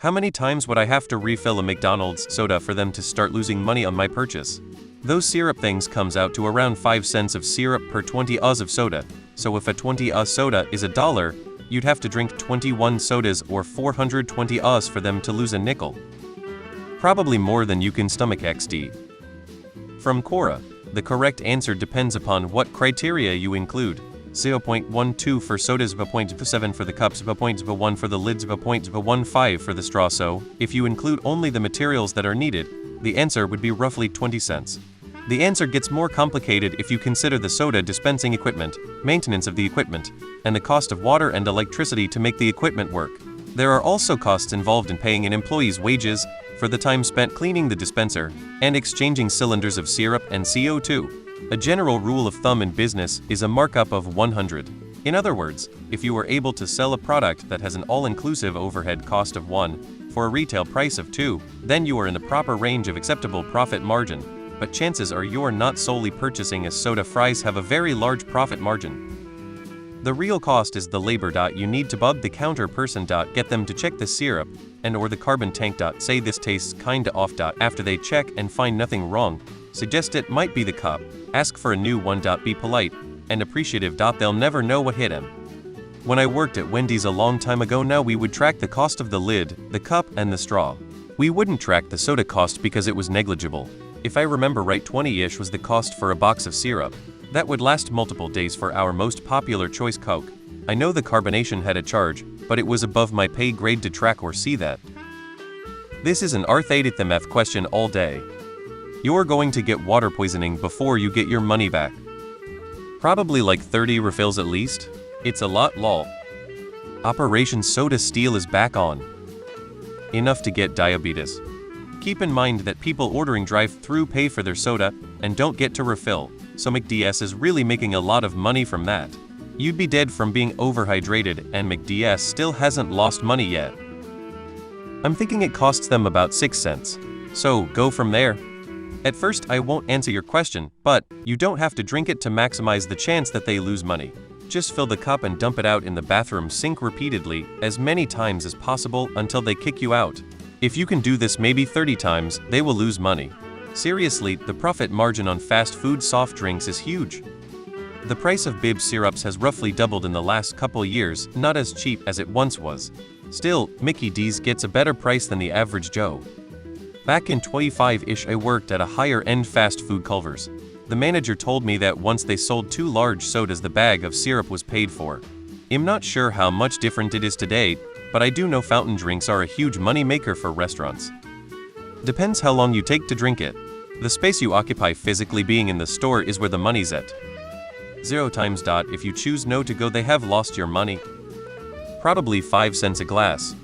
How many times would I have to refill a McDonald's soda for them to start losing money on my purchase? Those syrup things comes out to around 5 cents of syrup per 20 Oz of soda, so if a 20 Oz soda is $1, you'd have to drink 21 sodas or 420 Oz for them to lose a nickel. Probably more than you can stomach XD. From Cora, the correct answer depends upon what criteria you include. 0.12 for sodas, 0.7 for the cups, 0.1 for the lids, 0.15 for the straw. So, if you include only the materials that are needed, the answer would be roughly 20 cents. The answer gets more complicated if you consider the soda dispensing equipment, maintenance of the equipment, and the cost of water and electricity to make the equipment work. There are also costs involved in paying an employee's wages, for the time spent cleaning the dispenser, and exchanging cylinders of syrup and CO2. A general rule of thumb in business is a markup of 100. In other words, if you are able to sell a product that has an all-inclusive overhead cost of 1, for a retail price of 2, then you are in the proper range of acceptable profit margin, but chances are you're not solely purchasing a soda. Fries have a very large profit margin. The real cost is the labor. You need to bug the counter person. Get them to check the syrup and or the carbon tank. Say this tastes kinda off. After they check and find nothing wrong, suggest it might be the cup, ask for a new one. Be polite and appreciative. They'll never know what hit him. When I worked at Wendy's a long time ago now, we would track the cost of the lid, the cup, and the straw. We wouldn't track the soda cost because it was negligible. If I remember right, 20-ish was the cost for a box of syrup. That would last multiple days for our most popular choice Coke. I know the carbonation had a charge, but it was above my pay grade to track or see that. This is an R-30th question all day. You're going to get water poisoning before you get your money back. Probably like 30 refills at least. It's a lot, lol. Operation Soda Steal is back on. Enough to get diabetes. Keep in mind that people ordering drive-through pay for their soda and don't get to refill, so McDonald's is really making a lot of money from that. You'd be dead from being overhydrated, and McDonald's still hasn't lost money yet. I'm thinking it costs them about 6 cents. So, go from there. At first, I won't answer your question, but you don't have to drink it to maximize the chance that they lose money. Just fill the cup and dump it out in the bathroom sink repeatedly, as many times as possible until they kick you out. If you can do this maybe 30 times, they will lose money. Seriously, the profit margin on fast food soft drinks is huge. The price of Bib syrups has roughly doubled in the last couple years, not as cheap as it once was. Still, Mickey D's gets a better price than the average Joe. Back in 25-ish, I worked at a higher-end fast food Culver's. The manager told me that once they sold 2 large sodas, the bag of syrup was paid for. I'm not sure how much different it is today, but I do know fountain drinks are a huge money maker for restaurants. Depends how long you take to drink it. The space you occupy physically being in the store is where the money's at. 0 times. If you choose no to go, they have lost your money. Probably 5 cents a glass.